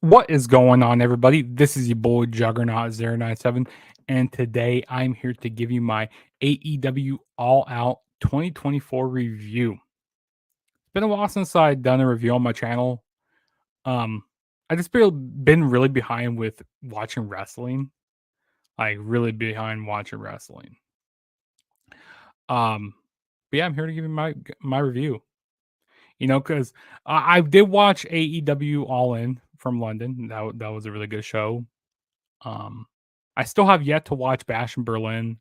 What is going on, everybody? This is your boy Juggernaut097, and today I'm here to give you my AEW All Out 2024 review. It's been a while since I've done a review on my channel. I just been really behind with watching wrestling, like really behind watching wrestling. But yeah, I'm here to give you my review. You know, because I did watch AEW All In from London. That was a really good show. I still have yet to watch Bash in Berlin,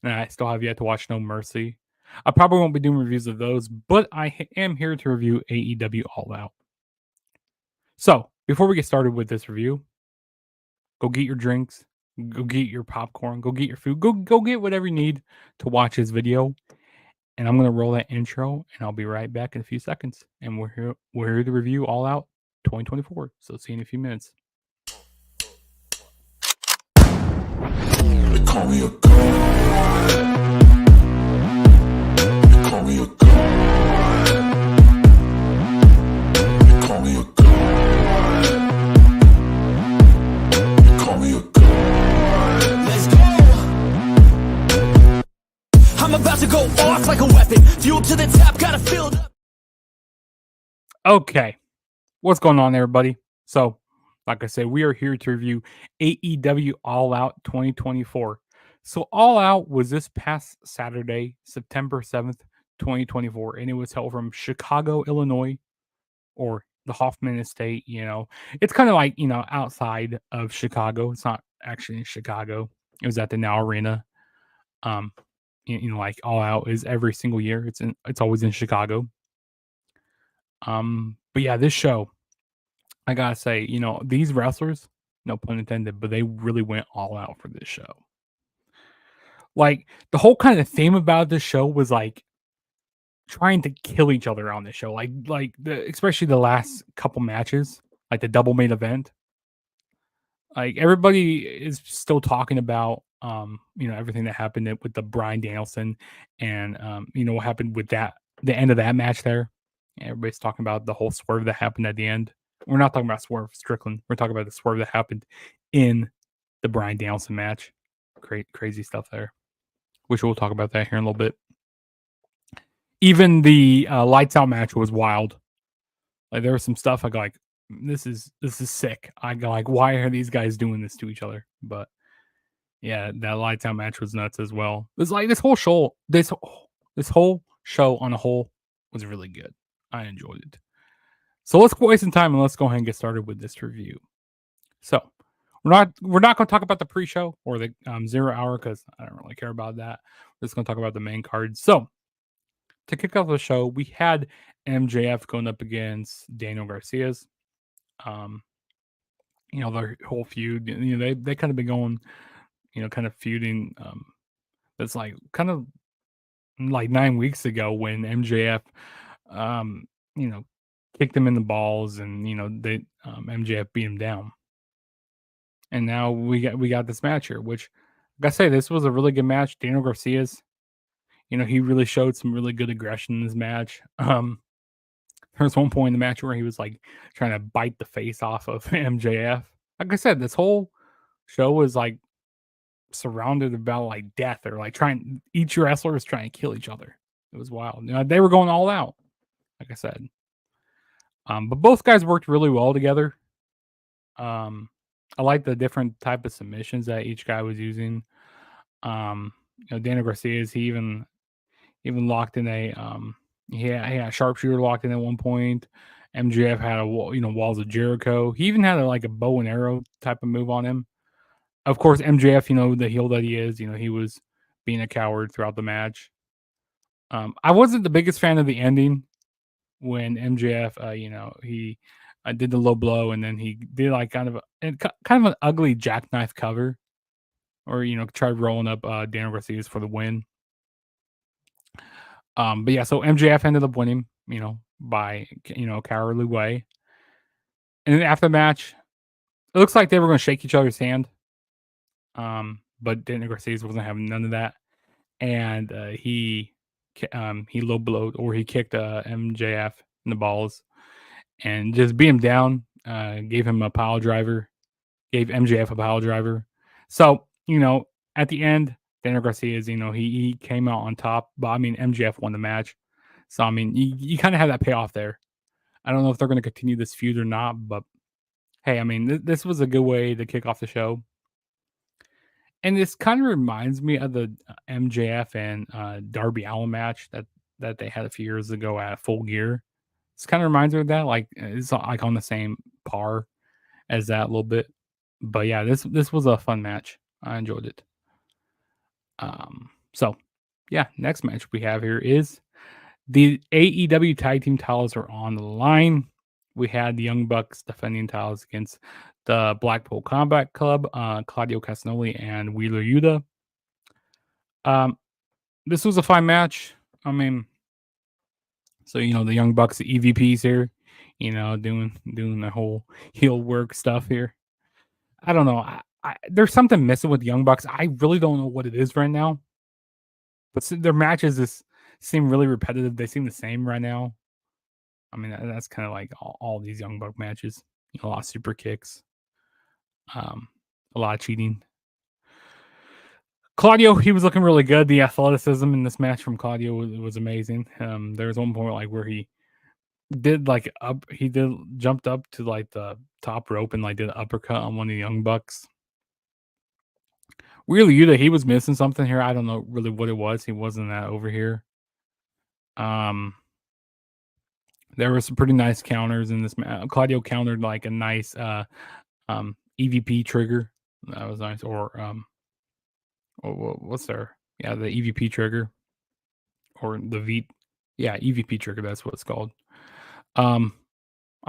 and I still have yet to watch No Mercy. I probably won't be doing reviews of those, but I am here to review AEW All Out. So, before we get started with this review, go get your drinks, go get your popcorn, go get your food, go get whatever you need to watch this video. And I'm gonna roll that intro, and I'll be right back in a few seconds. And we're here to review All Out 2024. So see you in a few minutes. They call me a god. They call me a god. They call me a god. They call me a god. Let's go. I'm about to go off like a weapon. Fuel to the top, gotta fill up. Okay, what's going on, everybody? So, like I said, we are here to review AEW All Out 2024. So, All Out was this past Saturday, September 7th, 2024, and it was held from Chicago, Illinois, or the Hoffman Estate. You know, it's kind of like, outside of Chicago. It's not actually in Chicago. It was at the Now Arena. Like All Out is every single year. It's always in Chicago. But yeah, this show, I gotta say, these wrestlers, no pun intended, but they really went all out for this show. Like, the whole kind of theme about this show was like trying to kill each other on this show. Especially the last couple matches, like the double main event. Like, everybody is still talking about everything that happened with the Bryan Danielson and what happened with the end of that match there. Everybody's talking about the whole swerve that happened at the end. We're not talking about Swerve Strickland. We're talking about the swerve that happened in the Bryan Danielson match. Crazy stuff there. Which we'll talk about that here in a little bit. Even the lights out match was wild. Like, there was some stuff I go like, this is sick. I go like, why are these guys doing this to each other? But yeah, that lights out match was nuts as well. It was like this whole show on a whole was really good. I enjoyed it. So let's waste some time and let's go ahead and get started with this review. So we're not going to talk about the pre-show or the 0 hour because I don't really care about that. We're just going to talk about the main card. So to kick off the show, we had MJF going up against Daniel Garcia's. Their whole feud. They kind of been going, kind of feuding. That's like kind of like 9 weeks ago when MJF, kicked him in the balls, and they MJF beat him down. And now we got this match here, which, like I say, this was a really good match. Daniel Garcia's, he really showed some really good aggression in this match. There was one point in the match where he was like trying to bite the face off of MJF. Like I said, this whole show was like surrounded about like death, or like each wrestler was trying to kill each other. It was wild. They were going all out, like I said. But both guys worked really well together. I like the different type of submissions that each guy was using. Daniel Garcia's, he even locked in a he had a sharpshooter locked in at one point. MJF had walls of Jericho. He even had a bow and arrow type of move on him. Of course, MJF, the heel that he is, he was being a coward throughout the match. I wasn't the biggest fan of the ending when MJF, he did the low blow, and then he did like kind of an ugly jackknife cover, or tried rolling up Daniel Garcia's for the win. But yeah, so MJF ended up winning, by a cowardly way. And then after the match, it looks like they were going to shake each other's hand. But Daniel Garcia wasn't having none of that, and he low blowed, or he kicked MJF in the balls and just beat him down. gave him a pile driver, gave MJF a pile driver. So, at the end, Daniel Garcia's, he came out on top, but I mean, MJF won the match. So, I mean, you kind of have that payoff there. I don't know if they're going to continue this feud or not, but hey, I mean, this was a good way to kick off the show. And this kind of reminds me of the MJF and Darby Allin match that they had a few years ago at Full Gear. This kind of reminds me of that. Like it's like on the same par as that a little bit. But yeah, this was a fun match. I enjoyed it. So yeah, next match we have here is the AEW Tag Team titles are on the line. We had the Young Bucks defending titles against the Blackpool Combat Club, Claudio Castagnoli and Wheeler Yuta. This was a fine match. I mean, so the Young Bucks, the EVPs here, doing the whole heel work stuff here. I don't know. There's something missing with the Young Bucks. I really don't know what it is right now. But their matches just seem really repetitive. They seem the same right now. I mean, that's kind of like all these Young Buck matches. A lot of super kicks, a lot of cheating. Claudio, he was looking really good. The athleticism in this match from Claudio was amazing. There was one point like where he did jumped up to like the top rope and like did an uppercut on one of the Young Bucks. Wheeler Yuta, he was missing something here. I don't know really what it was. He wasn't that over here. There were some pretty nice counters in this match. Claudio countered like a nice EVP trigger. That was nice. Or what's there? Yeah, the EVP trigger. Or the EVP trigger, that's what it's called. I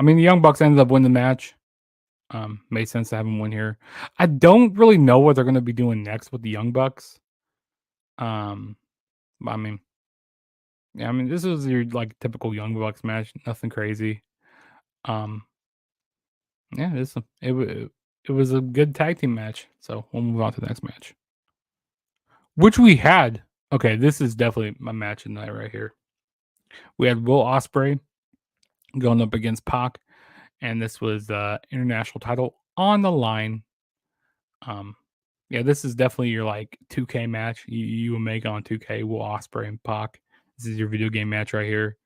mean, the Young Bucks ended up winning the match. Made sense to have them win here. I don't really know what they're going to be doing next with the Young Bucks. I mean, this is your like typical Young Bucks match, nothing crazy. Yeah, it was a good tag team match. So we'll move on to the next match, which we had. Okay, this is definitely my match of the night right here. We had Will Ospreay going up against Pac, and this was the international title on the line. Yeah, this is definitely your like 2K match. You will make on 2K. Will Ospreay and Pac. This is your video game match right here.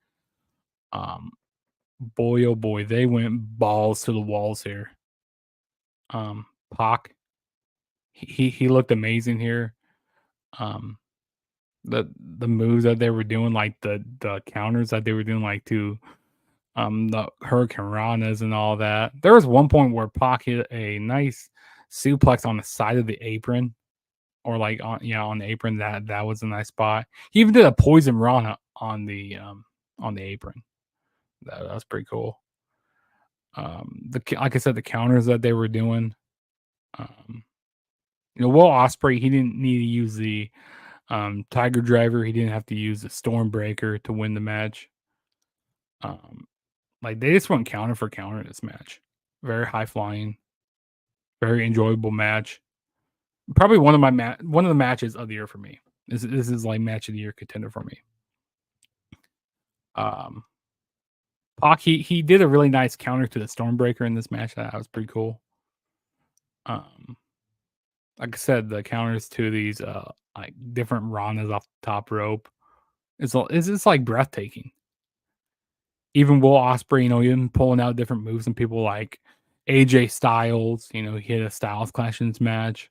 Boy, oh boy, they went balls to the walls here. Pac, he looked amazing here. The moves that they were doing, like the counters that they were doing, like to the Hurricane Ranas and all that. There was one point where Pac hit a nice suplex on the side of the apron, or like on the apron. That was a nice spot. He even did a poison Rana on the apron. That was pretty cool. Like I said, the counters that they were doing. Will Ospreay, he didn't need to use the Tiger Driver. He didn't have to use the Stormbreaker to win the match. Like they just went counter for counter in this match. Very high flying, very enjoyable match. Probably one of the matches of the year for me. This is like match of the year contender for me. Pac, he did a really nice counter to the Stormbreaker in this match. That was pretty cool. Like I said, the counters to these like different Ranas off the top rope is just like breathtaking. Even Will Ospreay, even pulling out different moves and people like AJ Styles, he hit a Styles Clash in this match.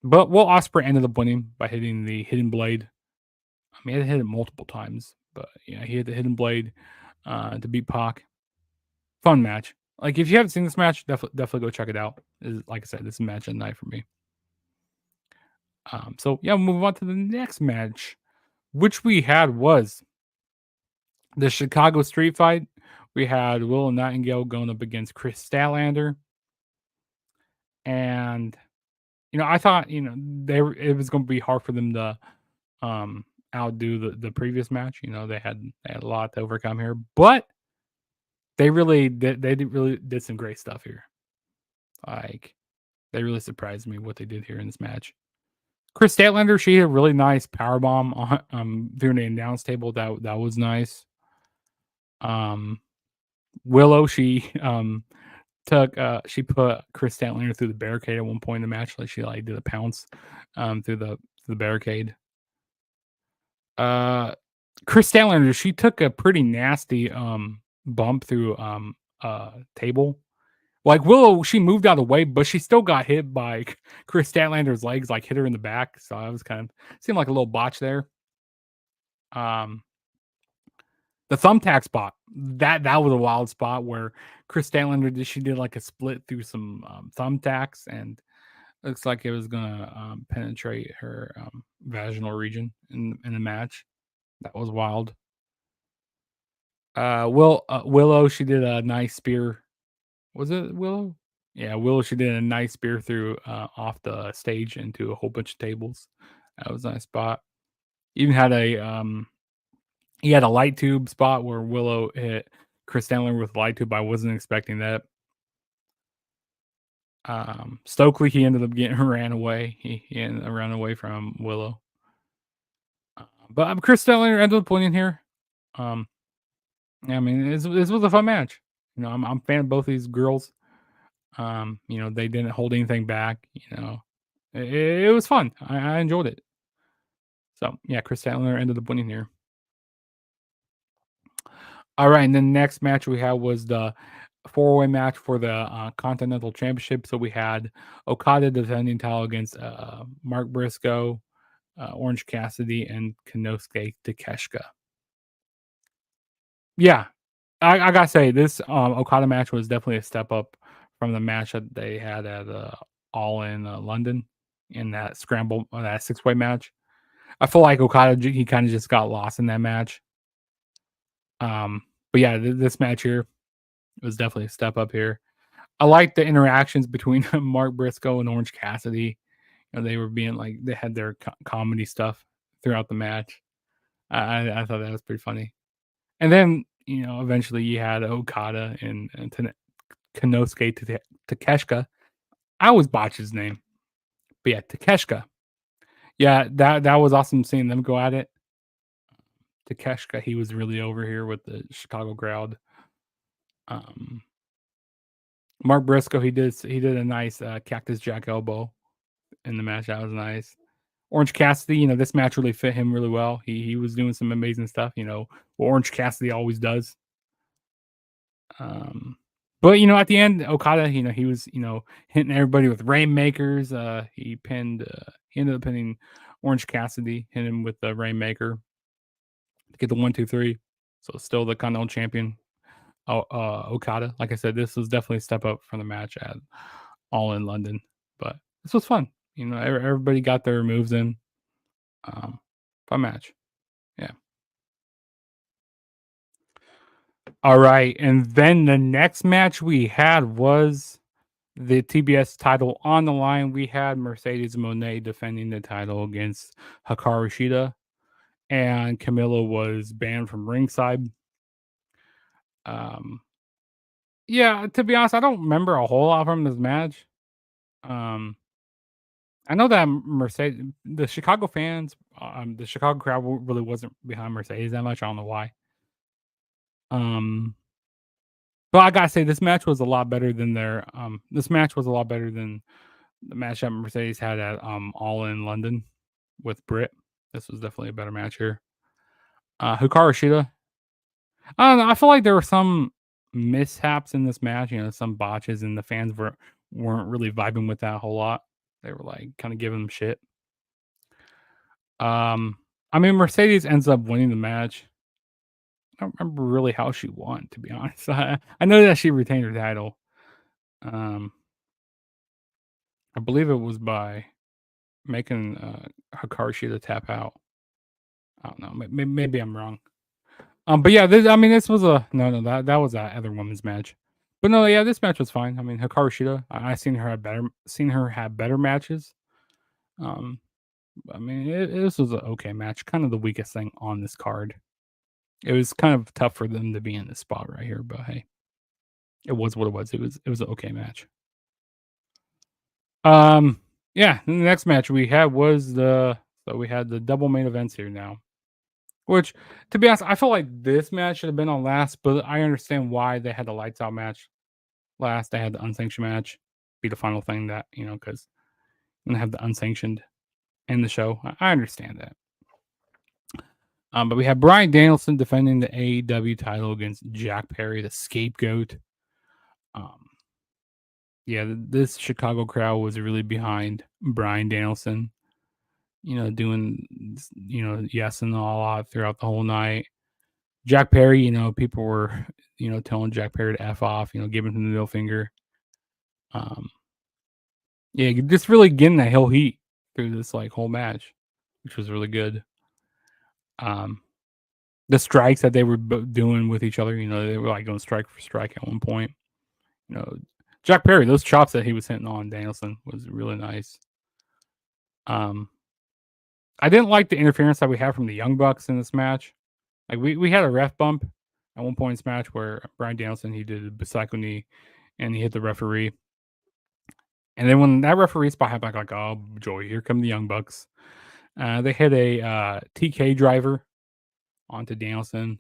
But Will Ospreay ended up winning by hitting the Hidden Blade. I mean, he hit it multiple times, but yeah, he hit the Hidden Blade to beat Pac. Fun match. Like if you haven't seen this match, definitely go check it out. Like I said, this is a match of the night for me. So yeah, we'll move on to the next match, which we had was the Chicago Street Fight. We had Will Nightingale going up against Chris Statlander, and I thought it was going to be hard for them to outdo the previous match. They had a lot to overcome here, but they really did some great stuff here. Like they really surprised me what they did here in this match. Chris Statlander, she hit a really nice powerbomb on through the announce table. That was nice. Willow, she she put Chris Statlander through the barricade at one point in the match. Like she like did a pounce through the barricade. Chris Statlander, she took a pretty nasty bump through table. Like Willow, she moved out of the way, but she still got hit by Chris Statlander's legs, like hit her in the back. So I was kind of seemed like a little botch there. The thumbtack spot, that was a wild spot where Chris Statlander she did like a split through some thumbtacks, and looks like it was gonna penetrate her vaginal region in the match. That was wild. Willow, she did a nice spear. Was it Willow? Yeah, Willow. She did a nice spear through off the stage into a whole bunch of tables. That was a nice spot. Even had he had a light tube spot where Willow hit Chris Statlander with a light tube. I wasn't expecting that. Stokely, he ended up getting ran away. He ended up ran away from Willow. But Chris Statlander ended up winning here. I mean, this was a fun match. You know, I'm a fan of both these girls. You know, they didn't hold anything back. You know, it was fun. I enjoyed it. So yeah, Chris Statlander ended up winning here. All right, and the next match we had was the four-way match for the Continental Championship. So we had Okada defending title against Mark Briscoe, Orange Cassidy, and Konosuke Takeshita. Yeah, I gotta say this Okada match was definitely a step up from the match that they had at All in London in that scramble, that six-way match. I feel like Okada he kind of just got lost in that match. But yeah, this match here was definitely a step up here. I like the interactions between Mark Briscoe and Orange Cassidy. You know, they were being like they had their comedy stuff throughout the match. I thought that was pretty funny. And then you know, eventually you had Okada and Konosuke Takeshita. I always botch his name, but yeah, Takeshita. Yeah, that was awesome seeing them go at it. Takeshita, he was really over here with the Chicago crowd. Mark Briscoe, he did a nice Cactus Jack elbow in the match. That was nice. Orange Cassidy, you know, this match really fit him really well. He was doing some amazing stuff, you know, what Orange Cassidy always does. But you know, at the end, Okada, you know, he was, you know, hitting everybody with rainmakers. He ended up pinning Orange Cassidy, hit him with the rainmaker to get the 1-2-3. So still the Continental champion. Okada. Like I said, this was definitely a step up from the match at All in London, but this was fun. You know, everybody got their moves in. Fun match. Yeah. All right, and then the next match we had was the TBS title on the line. We had Mercedes Moné defending the title against Hikaru Shida, and Camilla was banned from ringside. Yeah, to be honest, I don't remember a whole lot from this match. I know that Mercedes, the Chicago fans, the Chicago crowd really wasn't behind Mercedes that much. I don't know why. But I gotta say, this match was a lot better than This match was a lot better than the match that Mercedes had at All in London with Britt. This was definitely a better match here. Hikaru Shida. I don't know. I feel like there were some mishaps in this match. You know, some botches, and the fans weren't really vibing with that a whole lot. They were like kind of giving them shit. I mean, Mercedes ends up winning the match. I don't remember really how she won, to be honest. I know that she retained her title. I believe it was by making Hikaru Shida tap out. I don't know. Maybe I'm wrong. But yeah, this was that was that other women's match. But no, yeah, this match was fine. I mean, Hikaru Shida, I seen her have better matches. I mean, this was an okay match. Kind of the weakest thing on this card. It was kind of tough for them to be in this spot right here, but hey, it was what it was. It was an okay match. Yeah. The next match we had was we had the double main events here now. Which, to be honest, I feel like this match should have been on last, but I understand why they had the lights out match last. They had the unsanctioned match be the final thing that, because you're gonna have the unsanctioned in the show. I understand that. But we have Bryan Danielson defending the AEW title against Jack Perry, the scapegoat. Yeah, this Chicago crowd was really behind Bryan Danielson. Doing yes and all out throughout the whole night. Jack Perry, people were telling Jack Perry to f off, giving him the middle finger. Yeah, just really getting that heel heat through this whole match, which was really good. The strikes that they were doing with each other, they were going strike for strike at one point. Jack Perry, those chops that he was hitting on Danielson was really nice. I didn't like the interference that we had from the Young Bucks in this match. Like we had a ref bump at one point in this match where Bryan Danielson, he did a bicycle knee and he hit the referee. And then when that referee spot happened, like, oh joy, here come the Young Bucks. They hit a T.K. driver onto Danielson.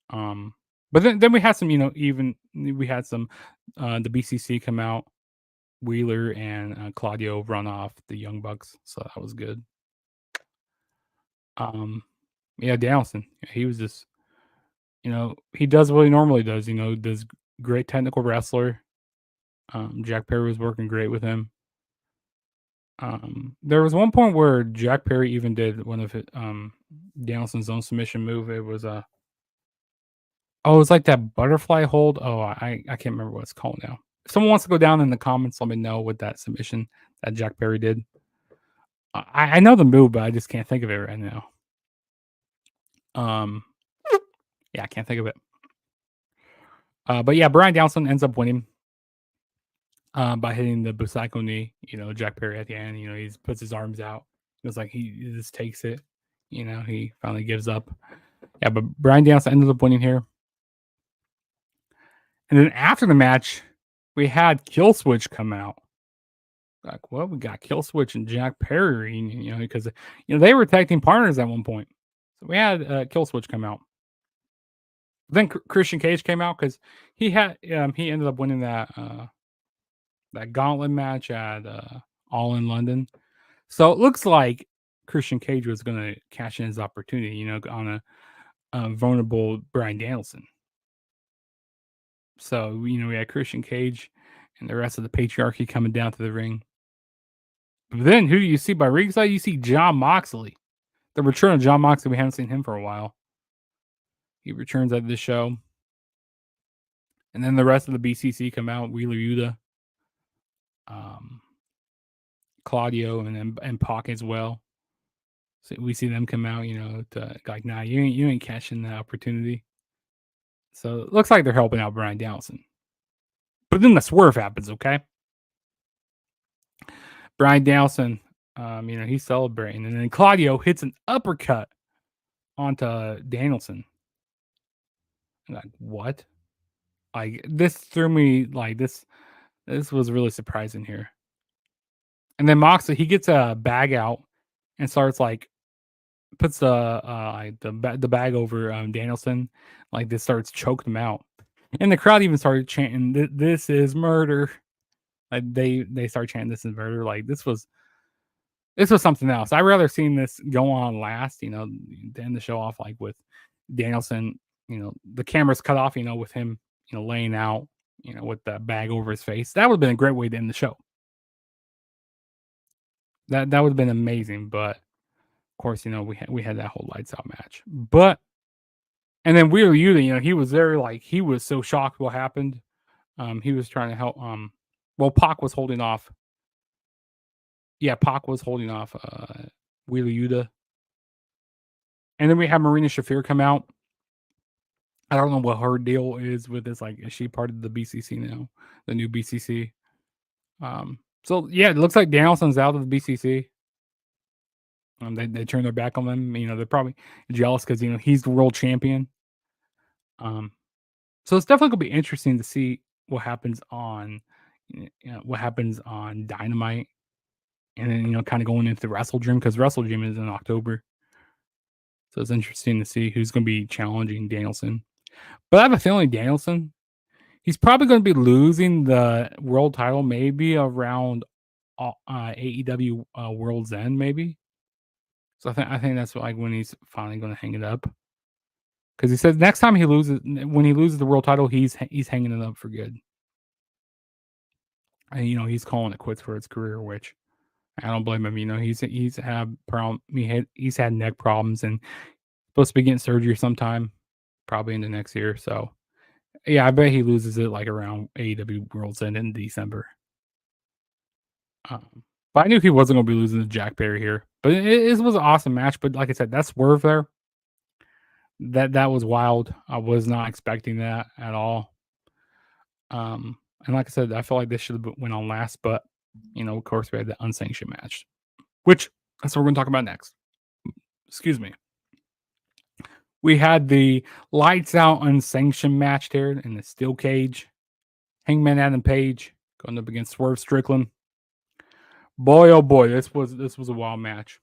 But then we had some, we had some the BCC come out, Wheeler and Claudio run off the Young Bucks, so that was good. Yeah, Danielson, he was just, he does what he normally does. Does great technical wrestler. Jack Perry was working great with him. There was one point where Jack Perry even did one of Danielson's own submission move. It was it was like that butterfly hold. Oh, I can't remember what it's called now. If someone wants to go down in the comments, let me know what that submission that Jack Perry did. I know the move, but I just can't think of it right now. Yeah, I can't think of it. But yeah, Bryan Danielson ends up winning by hitting the Busaiku knee. Jack Perry at the end, he puts his arms out. It was like he just takes it. He finally gives up. Yeah, but Bryan Danielson ended up winning here. And then after the match, we had Killswitch come out. Like, well, we got Killswitch and Jack Perry, because they were tag team partners at one point. So we had Killswitch come out. Then Christian Cage came out because he ended up winning that gauntlet match at All in London. So it looks like Christian Cage was going to cash in his opportunity, on a vulnerable Bryan Danielson. So we had Christian Cage and the rest of the patriarchy coming down to the ring. But then who do you see by ringside? You see Jon Moxley. The return of Jon Moxley. We haven't seen him for a while. He returns at this show. And then the rest of the BCC come out. Wheeler Yuta, Claudio, and Pac as well. So we see them come out, to like, nah, you ain't catching the opportunity. So it looks like they're helping out Bryan Danielson. But then the swerve happens, okay? Bryan Danielson, he's celebrating. And then Claudio hits an uppercut onto Danielson. I'm like, what? Like, this threw me, like, this was really surprising here. And then Moxley, he gets a bag out and starts, like, puts the bag over Danielson. Like, this starts choking him out. And the crowd even started chanting, "This is murder." Like, they start chanting, "This is murder." Like, this was something else. I'd rather seen this go on last, to end the show off like with Danielson. The camera's cut off, with him, laying out, with the bag over his face. That would have been a great way to end the show. That would have been amazing. But of course, we had that whole lights out match. But and then Wheeler Yuta, he was there, like, he was so shocked what happened. He was trying to help. Well, Pac was holding off. Yeah, Pac was holding off Wheeler Yuta. And then we have Marina Shafir come out. I don't know what her deal is with this. Like, is she part of the BCC now? The new BCC? So, yeah, it looks like Danielson's out of the BCC. They turned their back on him. They're probably jealous because, he's the world champion. So it's definitely going to be interesting to see what happens on Dynamite. And then, kind of going into the Wrestle Dream, because Wrestle Dream is in October. So it's interesting to see who's going to be challenging Danielson. But I have a feeling Danielson, he's probably going to be losing the world title maybe around AEW World's End, maybe. So I think that's like when he's finally going to hang it up. Because he says next time when he loses the world title, he's hanging it up for good. And he's calling it quits for his career, which I don't blame him. He's had he's had neck problems and supposed to be getting surgery sometime, probably in the next year. So yeah, I bet he loses it like around AEW World's End in December. But I knew he wasn't going to be losing to Jack Perry here. But it was an awesome match. But like I said, that swerve there, that was wild. I was not expecting that at all. And like I said, I felt like this should have went on last. But of course, we had the unsanctioned match, which that's what we're going to talk about next. Excuse me. We had the lights out unsanctioned match there in the steel cage. Hangman Adam Page going up against Swerve Strickland. Boy, oh boy, this was a wild match.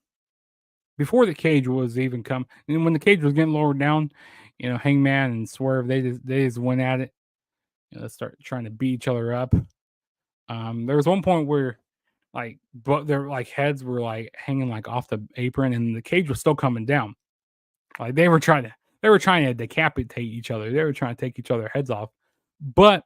Before the cage was even come, and when the cage was getting lowered down, Hangman and Swerve they just went at it. Start trying to beat each other up. There was one point where their heads were hanging off the apron, and the cage was still coming down. Like they were trying to decapitate each other. They were trying to take each other's heads off, but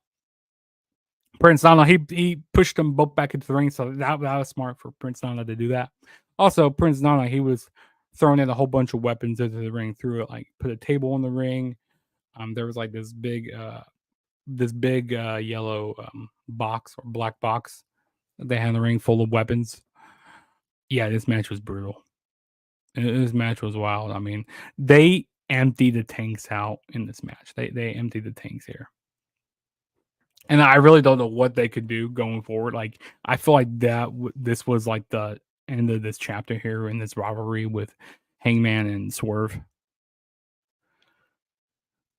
Prince Nana, he pushed them both back into the ring, so that was smart for Prince Nana to do that. Also, Prince Nana, he was throwing in a whole bunch of weapons into the ring, threw it put a table in the ring. There was this big yellow box or black box that they had in the ring full of weapons. Yeah, this match was brutal. This match was wild. I mean, they emptied the tanks out in this match. They emptied the tanks here. And I really don't know what they could do going forward. I feel like this was the end of this chapter here in this rivalry with Hangman and Swerve.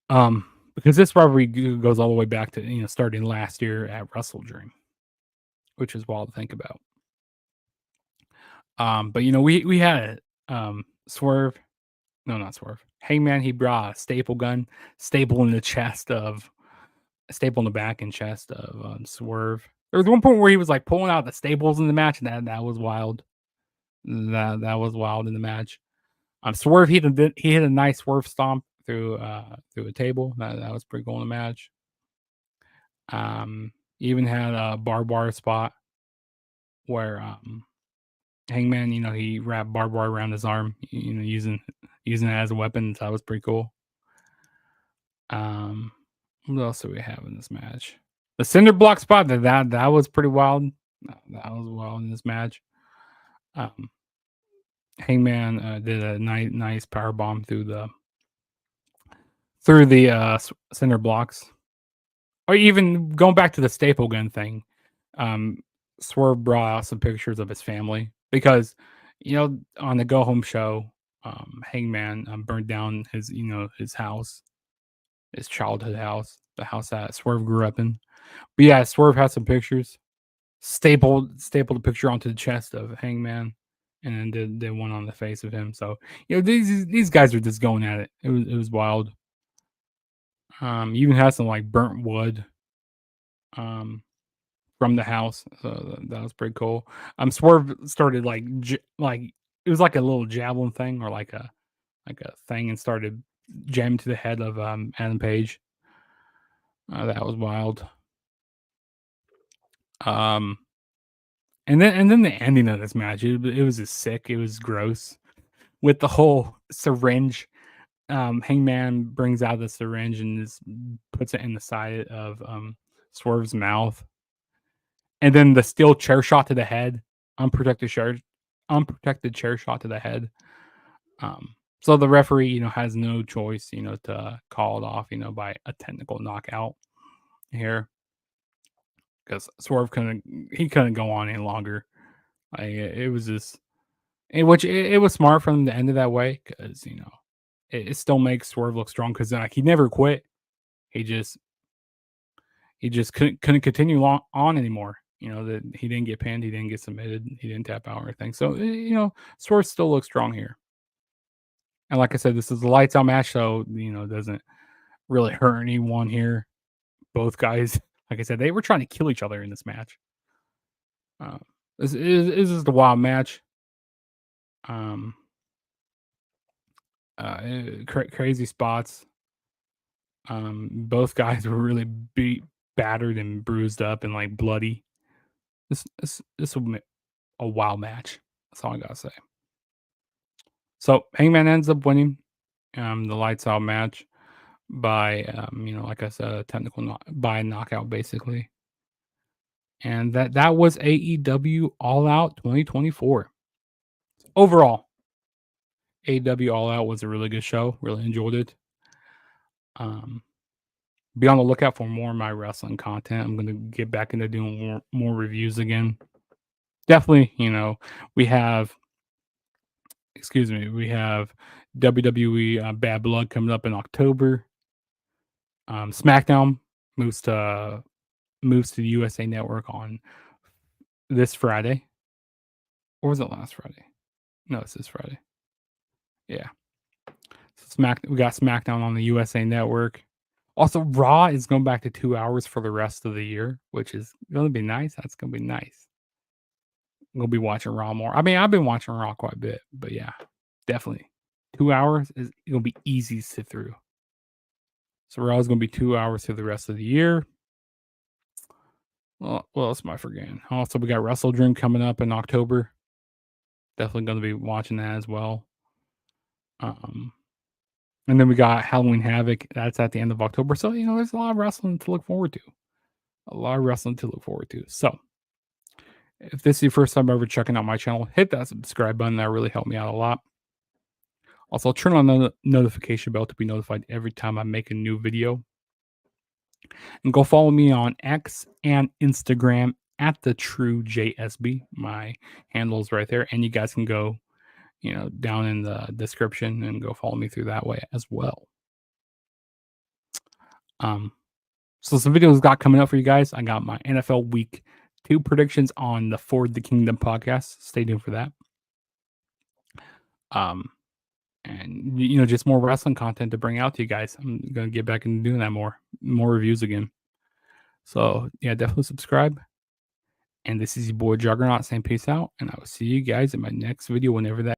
Because this rivalry goes all the way back to starting last year at Wrestle Dream, which is wild to think about. But we had Swerve, no, not Swerve. Hangman, he brought a staple gun, staple in the back and chest of Swerve. There was one point where he was pulling out the staples in the match, and that was wild. That was wild in the match. Swerve, he hit a nice Swerve stomp through a table. That was pretty cool in the match. Even had a barbed wire spot where Hangman, he wrapped barbed wire around his arm, using it as a weapon. So that was pretty cool. What else do we have in this match? The cinder block spot that was pretty wild. That was wild in this match. Hangman did a nice power bomb through the cinder blocks. Or even going back to the staple gun thing, Swerve brought out some pictures of his family because on the Go Home show, Hangman burned down his house, his childhood house, the house that Swerve grew up in. But yeah, Swerve had some pictures, stapled a picture onto the chest of Hangman, and then did one on the face of him. So these guys are just going at it. It was wild. You even had some burnt wood from the house, so that was pretty cool. Swerve started it was like a little javelin thing or like a thing, and started jamming to the head of Adam Page. That was wild. And then the ending of this match, it was just sick. It was gross with the whole syringe. Hangman brings out the syringe and just puts it in the side of Swerve's mouth, and then the steel chair shot to the head, unprotected chair shot to the head. So the referee, has no choice, to call it off, by a technical knockout here, because Swerve couldn't go on any longer. It was just, it was smart for them to end it that way, because it still makes Swerve look strong, because he never quit. He just couldn't continue on anymore. That he didn't get pinned, he didn't get submitted, he didn't tap out or anything. So Swerve still looks strong here. And like I said, this is a lights out match, so it doesn't really hurt anyone here. Both guys, like I said, they were trying to kill each other in this match. This is the wild match. Crazy spots. Both guys were really battered and bruised up and like bloody. This will be a wild match. That's all I gotta say. So Hangman ends up winning the lights out match by like I said, a technical by knockout basically. And that was AEW All Out 2024. Overall, AEW All Out was a really good show. Really enjoyed it. Be on the lookout for more of my wrestling content. I'm going to get back into doing more reviews again. Definitely, we have WWE Bad Blood coming up in October. SmackDown moves to the USA Network on this Friday. Or was it last Friday? No, it's this Friday. Yeah. So we got SmackDown on the USA Network. Also, Raw is going back to 2 hours for the rest of the year, which is going to be nice. That's going to be nice. I'm going to be watching Raw more. I mean, I've been watching Raw quite a bit, but yeah, definitely. 2 hours is going to be easy to sit through. So Raw is going to be 2 hours through the rest of the year. Well, what else am I forgetting? Also, we got Wrestle Dream coming up in October. Definitely going to be watching that as well. And then we got Halloween Havoc. That's at the end of October. So, there's a lot of wrestling to look forward to. So, if this is your first time ever checking out my channel, hit that subscribe button. That really helped me out a lot. Also, turn on the notification bell to be notified every time I make a new video. And go follow me on X and Instagram at TheTrueJSB. My handle is right there. And you guys can go down in the description and go follow me through that way as well. So some videos got coming up for you guys. I got my NFL Week 2 predictions on the Ford the Kingdom podcast. Stay tuned for that. And just more wrestling content to bring out to you guys. I'm gonna get back into doing that more reviews again. So yeah, definitely subscribe. And this is your boy Juggernaut saying peace out, and I will see you guys in my next video whenever that